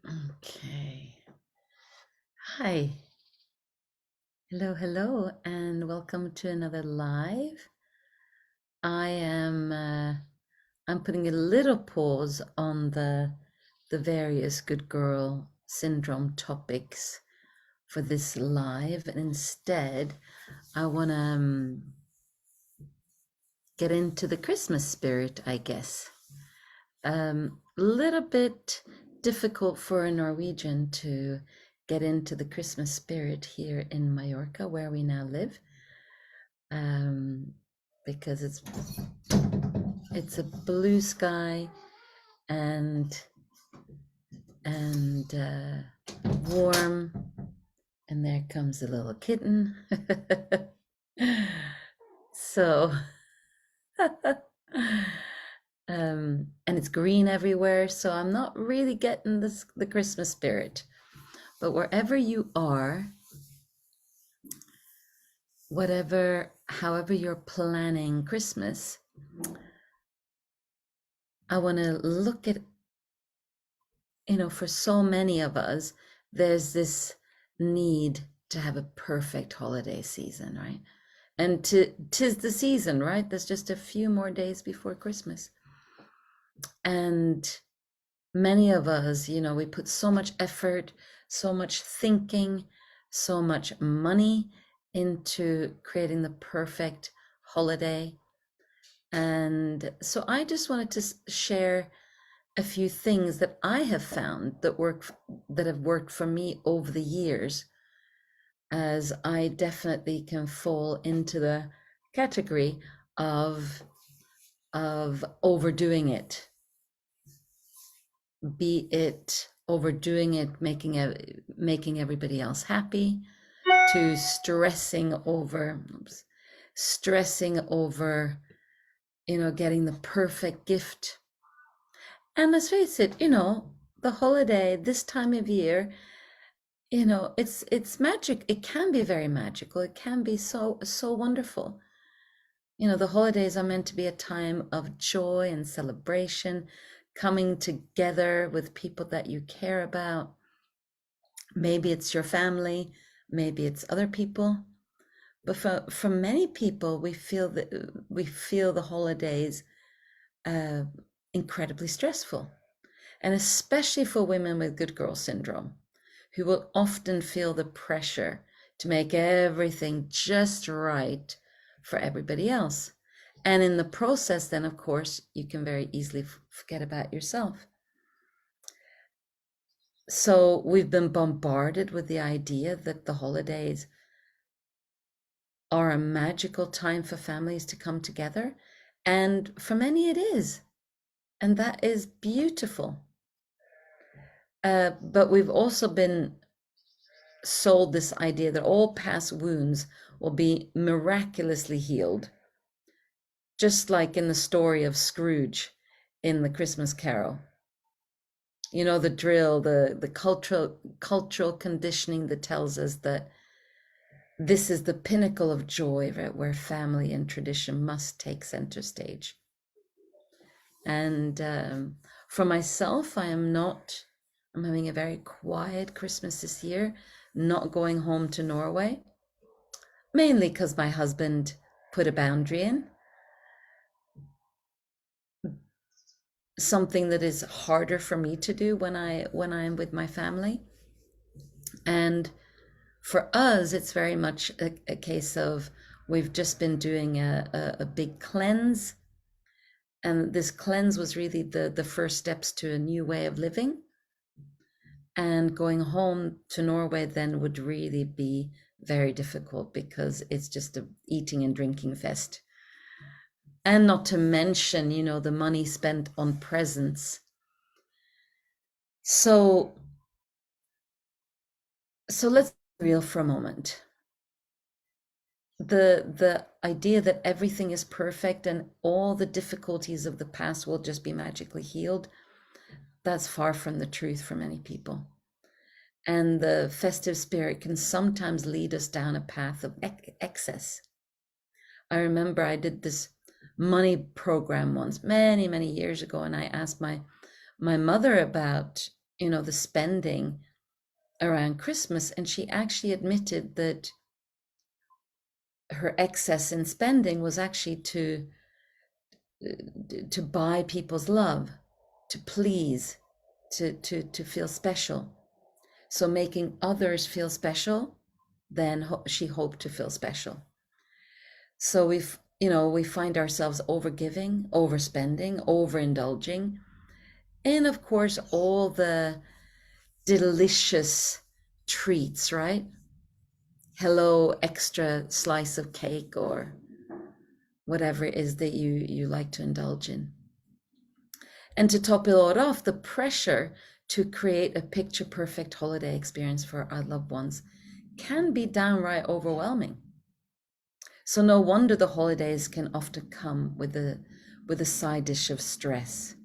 Okay. Hi. Hello, and welcome to another live. I'm putting a little pause on the various good girl syndrome topics for this live, and instead I want to get into the Christmas spirit, I guess. Little bit difficult for a Norwegian to get into the Christmas spirit here in Mallorca, where we now live, um, because it's a blue sky and and warm, and there comes a little kitten. So and it's green everywhere, so I'm not really getting the Christmas spirit. But wherever you are, however you're planning Christmas, I want to look at, for so many of us, there's this need to have a perfect holiday season, right? And tis the season, right? There's just a few more days before Christmas. And many of us, we put so much effort, so much thinking, so much money into creating the perfect holiday. And so I just wanted to share a few things that I have found that have worked for me over the years, as I definitely can fall into the category of overdoing it, be it overdoing it, making everybody else happy, to stressing over, getting the perfect gift. And let's face it, the holiday this time of year, it's magic. It can be very magical. It can be so wonderful. The holidays are meant to be a time of joy and celebration, coming together with people that you care about. Maybe it's your family, maybe it's other people. But for many people, we feel the holidays incredibly stressful. And especially for women with good girl syndrome, who will often feel the pressure to make everything just right for everybody else. And in the process, then, of course, you can very easily forget about yourself. So we've been bombarded with the idea that the holidays are a magical time for families to come together. And for many, it is. And that is beautiful. But we've also been sold this idea that all past wounds will be miraculously healed, just like in the story of Scrooge in the Christmas Carol. You know, the drill, the cultural conditioning that tells us that this is the pinnacle of joy, right, where family and tradition must take center stage. And for myself, I'm having a very quiet Christmas this year, not going home to Norway, mainly because my husband put a boundary in, something that is harder for me to do when I'm with my family. And for us, it's very much a case of, we've just been doing a big cleanse, and this cleanse was really the first steps to a new way of living. And going home to Norway then would really be very difficult, because it's just a eating and drinking fest. And not to mention, the money spent on presents. So let's be real for a moment. The idea that everything is perfect and all the difficulties of the past will just be magically healed, that's far from the truth for many people. And the festive spirit can sometimes lead us down a path of excess. I remember I did this money program once, many years ago, and I asked my mother about the spending around Christmas, and she actually admitted that her excess in spending was actually to buy people's love, to please, to feel special. So making others feel special, then she hoped to feel special. So we find ourselves overgiving, overspending, overindulging, and of course all the delicious treats, right? Hello, extra slice of cake or whatever it is that you like to indulge in. And to top it all off, the pressure to create a picture perfect holiday experience for our loved ones can be downright overwhelming. So no wonder the holidays can often come with a side dish of stress.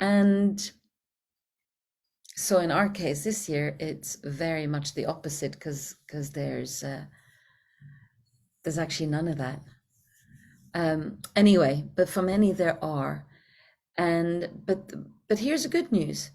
And so in our case this year, it's very much the opposite, because there's actually none of that. Anyway, but for many there are. But here's the good news.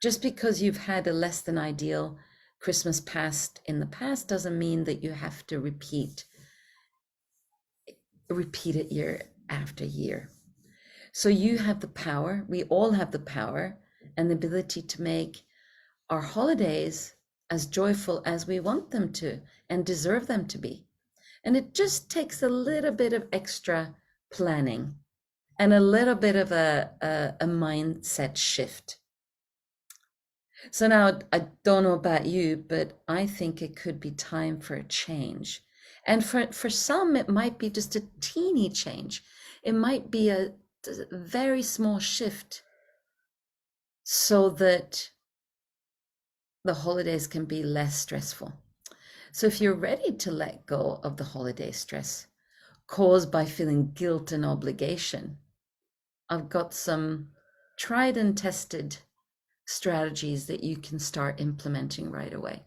Just because you've had a less than ideal Christmas past in the past doesn't mean that you have to repeat it year after year. So you have the power, we all have the power and the ability to make our holidays as joyful as we want them to and deserve them to be. And it just takes a little bit of extra planning and a little bit of a mindset shift. So now, I don't know about you, but I think it could be time for a change. And for some, it might be just a teeny change. It might be a very small shift so that the holidays can be less stressful. So if you're ready to let go of the holiday stress caused by feeling guilt and obligation, I've got some tried and tested strategies that you can start implementing right away.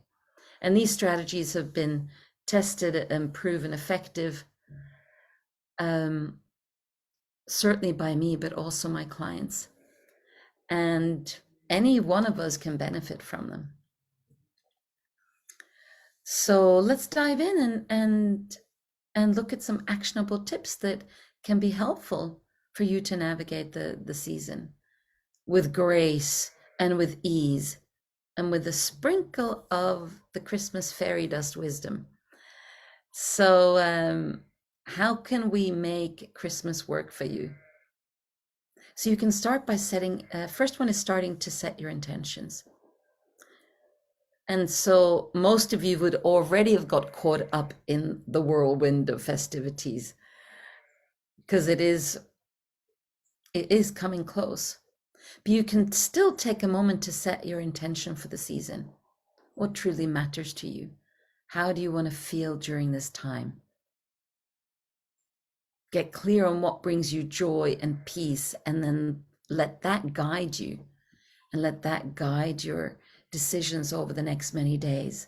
And these strategies have been tested and proven effective, certainly by me, but also my clients. And any one of us can benefit from them. So let's dive in and look at some actionable tips that can be helpful for you to navigate the season with grace and with ease and with a sprinkle of the Christmas fairy dust wisdom. So how can we make Christmas work for you? So you can start by setting, first one is starting to set your intentions. And so most of you would already have got caught up in the whirlwind of festivities, because it is coming close. But you can still take a moment to set your intention for the season. What truly matters to you? How do you want to feel during this time? Get clear on what brings you joy and peace, and then let that guide you, and let that guide your decisions over the next many days.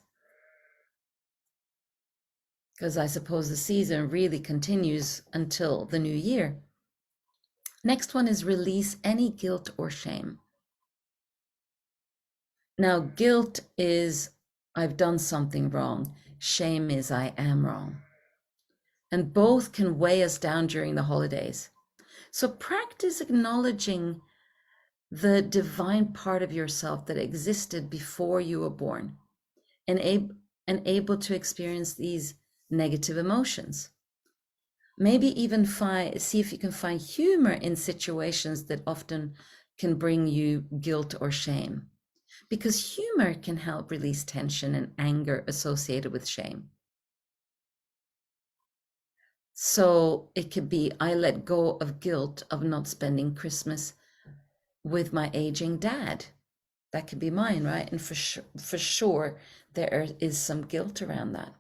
Because I suppose the season really continues until the new year. Next one is release any guilt or shame. Now, guilt is I've done something wrong. Shame is I am wrong. And both can weigh us down during the holidays. So practice acknowledging the divine part of yourself that existed before you were born, and able to experience these negative emotions. Maybe even see if you can find humor in situations that often can bring you guilt or shame, because humor can help release tension and anger associated with shame. So it could be, I let go of guilt of not spending Christmas with my aging dad. That could be mine, right? And for sure, there is some guilt around that.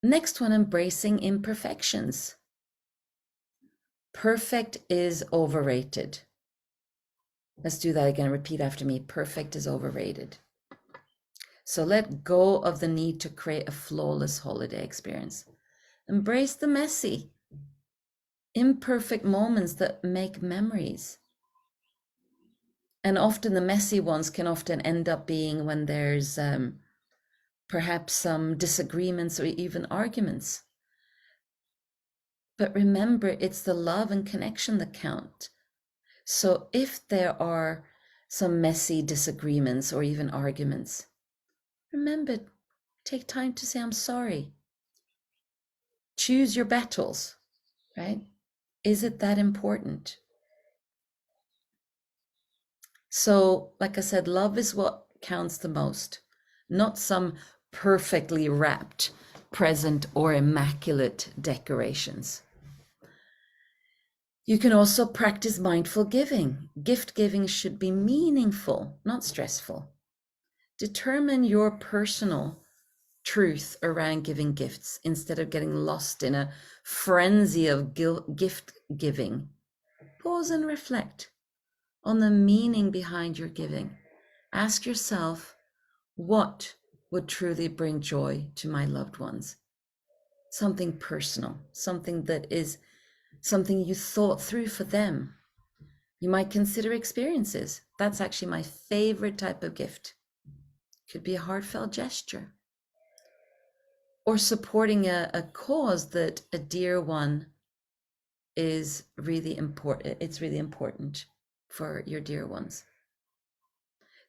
Next one, embracing imperfections. Perfect is overrated. Let's do that again. Repeat after me. Perfect is overrated. So let go of the need to create a flawless holiday experience. Embrace the messy, imperfect moments that make memories. And often the messy ones can often end up being when there's perhaps some disagreements or even arguments. But remember, it's the love and connection that count. So if there are some messy disagreements or even arguments, remember, take time to say, I'm sorry. Choose your battles, right? Is it that important? So, like I said, love is what counts the most, not some perfectly wrapped present or immaculate decorations. You can also practice mindful giving. Gift giving should be meaningful, not stressful. Determine your personal truth around giving gifts instead of getting lost in a frenzy of gift giving. Pause and reflect on the meaning behind your giving. Ask yourself, what would truly bring joy to my loved ones? Something personal, something that is something you thought through for them. You might consider experiences. That's actually my favorite type of gift. Could be a heartfelt gesture. Or supporting a cause that a dear one is really important. It's really important for your dear ones.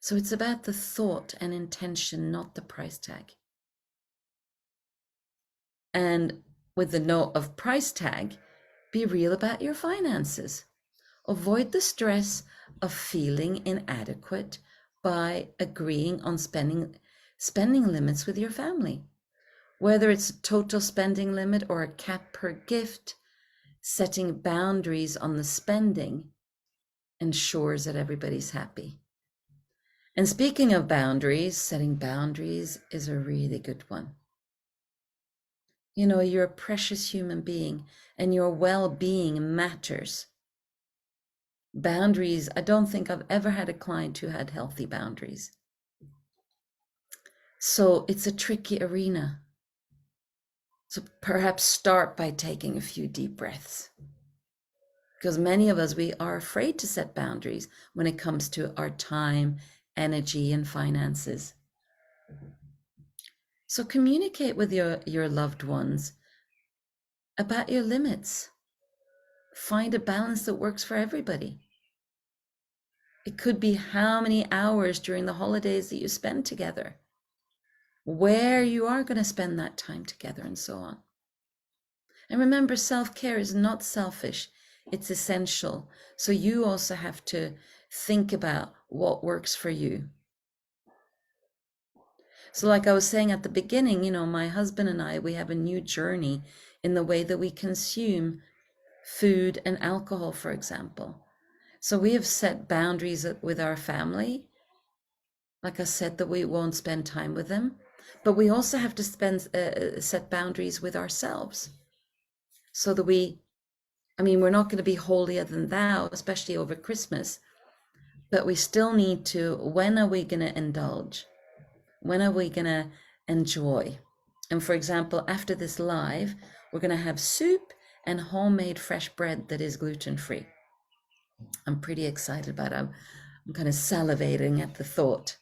So it's about the thought and intention, not the price tag. And with the note of price tag, be real about your finances. Avoid the stress of feeling inadequate by agreeing on spending limits with your family. Whether it's a total spending limit or a cap per gift, setting boundaries on the spending ensures that everybody's happy. And speaking of boundaries, setting boundaries is a really good one. You know, you're a precious human being and your well-being matters. Boundaries, I don't think I've ever had a client who had healthy boundaries. So it's a tricky arena. So perhaps start by taking a few deep breaths. Because many of us, we are afraid to set boundaries when it comes to our time, energy, and finances. So communicate with your loved ones about your limits. Find a balance that works for everybody. It could be how many hours during the holidays that you spend together, where you are going to spend that time together, and so on. And remember, self-care is not selfish, it's essential. So you also have to think about what works for you. So like I was saying at the beginning, you know, my husband and I, we have a new journey in the way that we consume food and alcohol, for example. So we have set boundaries with our family. Like I said, that we won't spend time with them, but we also have to set boundaries with ourselves so that we're not going to be holier than thou, especially over Christmas, but we still need to, when are we going to indulge? When are we going to enjoy? And for example, after this live, we're going to have soup and homemade fresh bread that is gluten-free. I'm pretty excited about it. I'm kind of salivating at the thought.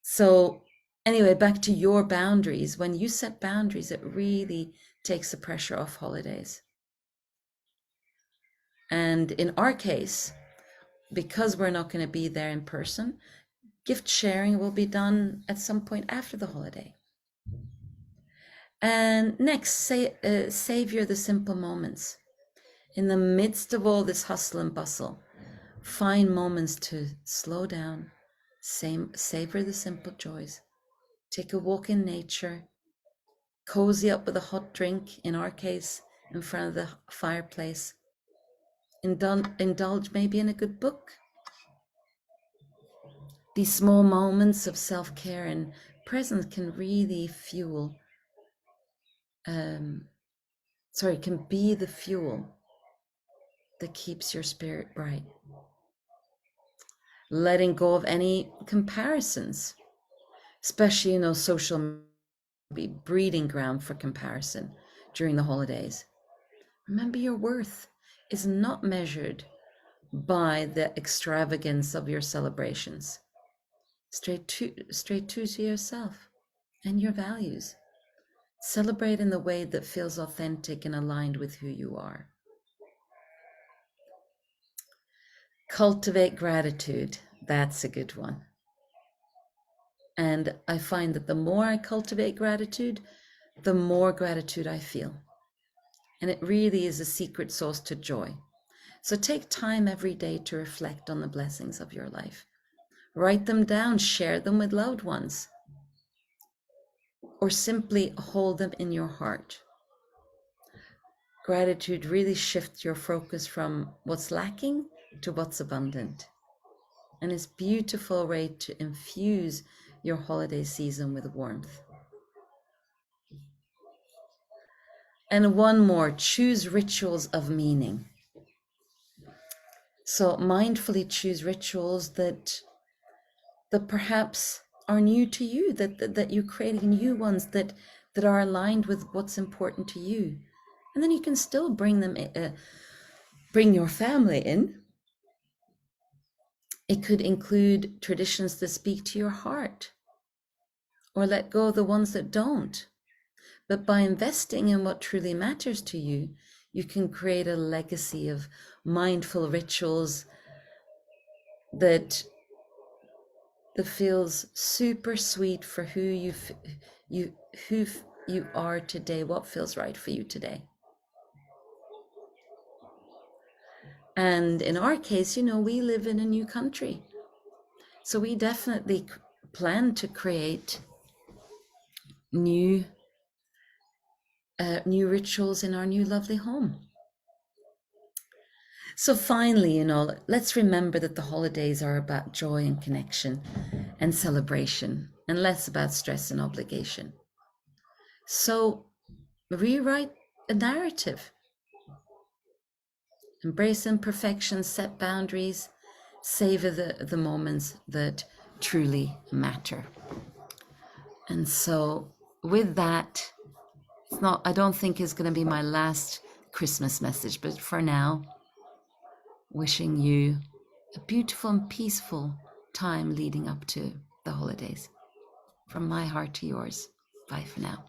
So anyway, back to your boundaries. When you set boundaries, it really takes the pressure off holidays. And in our case, because we're not going to be there in person, gift sharing will be done at some point after the holiday. And next, savor the simple moments. In the midst of all this hustle and bustle, find moments to slow down, savor the simple joys. Take a walk in nature, cozy up with a hot drink, in our case, in front of the fireplace. Indulge maybe in a good book. These small moments of self-care and presence can really can be the fuel that keeps your spirit bright. Letting go of any comparisons, especially, you know, social breeding ground for comparison during the holidays. Remember, your worth is not measured by the extravagance of your celebrations. Straight to yourself and your values. Celebrate in the way that feels authentic and aligned with who you are. Cultivate gratitude. That's a good one. And I find that the more I cultivate gratitude, the more gratitude I feel. And it really is a secret sauce to joy. So take time every day to reflect on the blessings of your life. Write them down, share them with loved ones, or simply hold them in your heart. Gratitude really shifts your focus from what's lacking to what's abundant. And it's a beautiful way to infuse your holiday season with warmth. And one more, choose rituals of meaning. So mindfully choose rituals that perhaps are new to you, that you're creating new ones that are aligned with what's important to you. And then you can still bring your family in. It could include traditions that speak to your heart, or let go of the ones that don't. But by investing in what truly matters to you, you can create a legacy of mindful rituals that feels super sweet for who you are today, what feels right for you today. And in our case, we live in a new country. So we definitely plan to create new rituals in our new lovely home. So finally, let's remember that the holidays are about joy and connection and celebration, and less about stress and obligation. So rewrite a narrative. Embrace imperfections, set boundaries, savor the moments that truly matter. And so with that, I don't think it's going to be my last Christmas message, but for now, wishing you a beautiful and peaceful time leading up to the holidays. From my heart to yours. Bye for now.